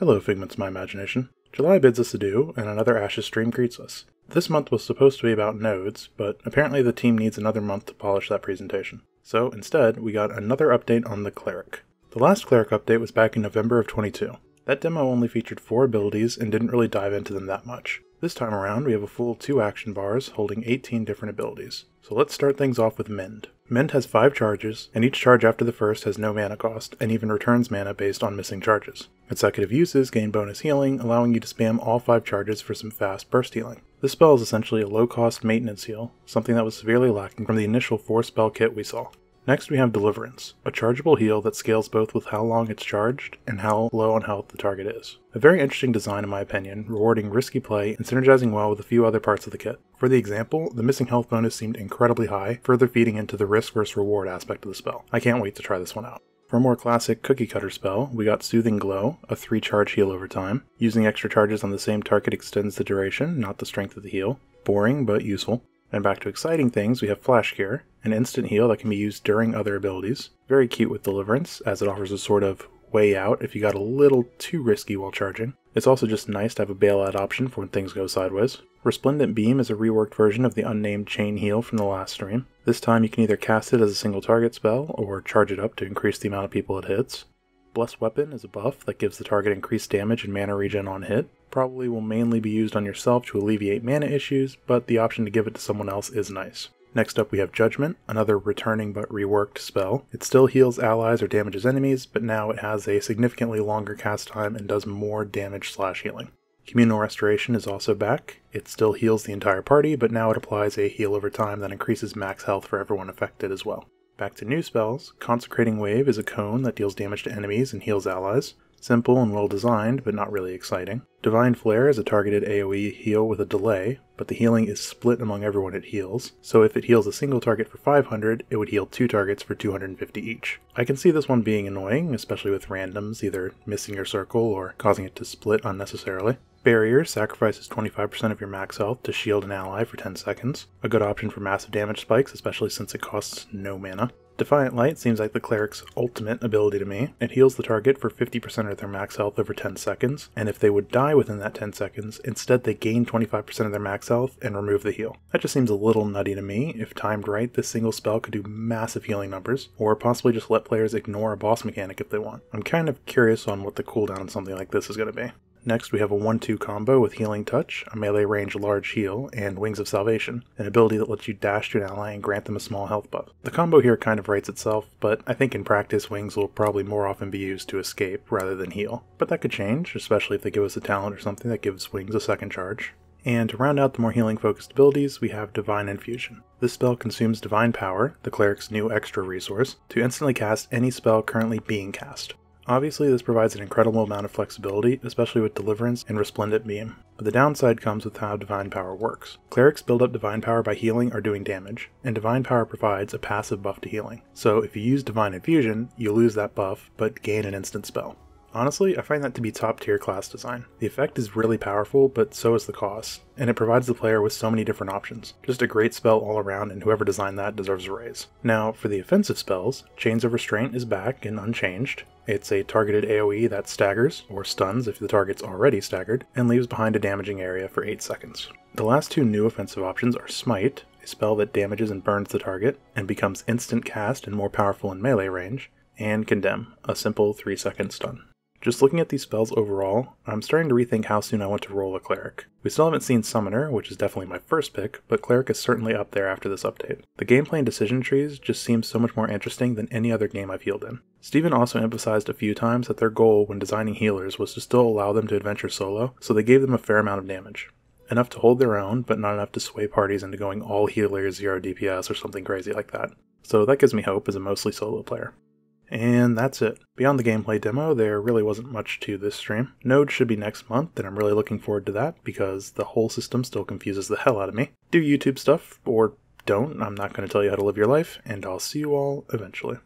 Hello, figments of my imagination. July bids us adieu, and another Ashes stream greets us. This month was supposed to be about nodes, but apparently the team needs another month to polish that presentation. So instead, we got another update on the Cleric. The last Cleric update was back in November of 22. That demo only featured 4 abilities and didn't really dive into them that much. This time around, we have a full 2 action bars holding 18 different abilities. So let's start things off with Mend. Mend has 5 charges, and each charge after the first has no mana cost, and even returns mana based on missing charges. Consecutive uses gain bonus healing, allowing you to spam all 5 charges for some fast burst healing. This spell is essentially a low-cost maintenance heal, something that was severely lacking from the initial 4-spell kit we saw. Next we have Deliverance, a chargeable heal that scales both with how long it's charged and how low on health the target is. A very interesting design in my opinion, rewarding risky play and synergizing well with a few other parts of the kit. For the example, the missing health bonus seemed incredibly high, further feeding into the risk versus reward aspect of the spell. I can't wait to try this one out. For a more classic cookie cutter spell, we got Soothing Glow, a 3 charge heal over time. Using extra charges on the same target extends the duration, not the strength of the heal. Boring, but useful. And back to exciting things, we have Flash Cure, an instant heal that can be used during other abilities. Very cute with Deliverance, as it offers a sort of way out if you got a little too risky while charging. It's also just nice to have a bailout option for when things go sideways. Resplendent Beam is a reworked version of the unnamed chain heal from the last stream. This time you can either cast it as a single target spell, or charge it up to increase the amount of people it hits. Blessed Weapon is a buff that gives the target increased damage and mana regen on hit. Probably will mainly be used on yourself to alleviate mana issues, but the option to give it to someone else is nice. Next up we have Judgment, another returning but reworked spell. It still heals allies or damages enemies, but now it has a significantly longer cast time and does more damage/healing. Communal Restoration is also back. It still heals the entire party, but now it applies a heal over time that increases max health for everyone affected as well. Back to new spells, Consecrating Wave is a cone that deals damage to enemies and heals allies. Simple and well designed, but not really exciting. Divine Flare is a targeted AoE heal with a delay, but the healing is split among everyone it heals, so if it heals a single target for 500, it would heal 2 targets for 250 each. I can see this one being annoying, especially with randoms either missing your circle or causing it to split unnecessarily. Barrier sacrifices 25% of your max health to shield an ally for 10 seconds. A good option for massive damage spikes, especially since it costs no mana. Defiant Light seems like the Cleric's ultimate ability to me. It heals the target for 50% of their max health over 10 seconds, and if they would die within that 10 seconds, instead they gain 25% of their max health and remove the heal. That just seems a little nutty to me. If timed right, this single spell could do massive healing numbers, or possibly just let players ignore a boss mechanic if they want. I'm kind of curious on what the cooldown on something like this is going to be. Next we have a 1-2 combo with Healing Touch, a melee range large heal, and Wings of Salvation, an ability that lets you dash to an ally and grant them a small health buff. The combo here kind of writes itself, but I think in practice Wings will probably more often be used to escape rather than heal. But that could change, especially if they give us a talent or something that gives Wings a second charge. And to round out the more healing focused abilities, we have Divine Infusion. This spell consumes Divine Power, the Cleric's new extra resource, to instantly cast any spell currently being cast. Obviously, this provides an incredible amount of flexibility, especially with Deliverance and Resplendent Beam, but the downside comes with how Divine Power works. Clerics build up Divine Power by healing or doing damage, and Divine Power provides a passive buff to healing. So if you use Divine Infusion, you lose that buff, but gain an instant spell. Honestly, I find that to be top tier class design. The effect is really powerful, but so is the cost, and it provides the player with so many different options. Just a great spell all around, and whoever designed that deserves a raise. Now, for the offensive spells, Chains of Restraint is back and unchanged. It's a targeted AoE that staggers, or stuns if the target's already staggered, and leaves behind a damaging area for 8 seconds. The last 2 new offensive options are Smite, a spell that damages and burns the target, and becomes instant cast and more powerful in melee range, and Condemn, a simple 3-second stun. Just looking at these spells overall, I'm starting to rethink how soon I want to roll a Cleric. We still haven't seen Summoner, which is definitely my first pick, but Cleric is certainly up there after this update. The gameplay and decision trees just seem so much more interesting than any other game I've healed in. Steven also emphasized a few times that their goal when designing healers was to still allow them to adventure solo, so they gave them a fair amount of damage. Enough to hold their own, but not enough to sway parties into going all healer 0 DPS or something crazy like that. So that gives me hope as a mostly solo player. And that's it. Beyond the gameplay demo, there really wasn't much to this stream. Node should be next month, and I'm really looking forward to that, because the whole system still confuses the hell out of me. Do YouTube stuff, or don't, I'm not going to tell you how to live your life, and I'll see you all eventually.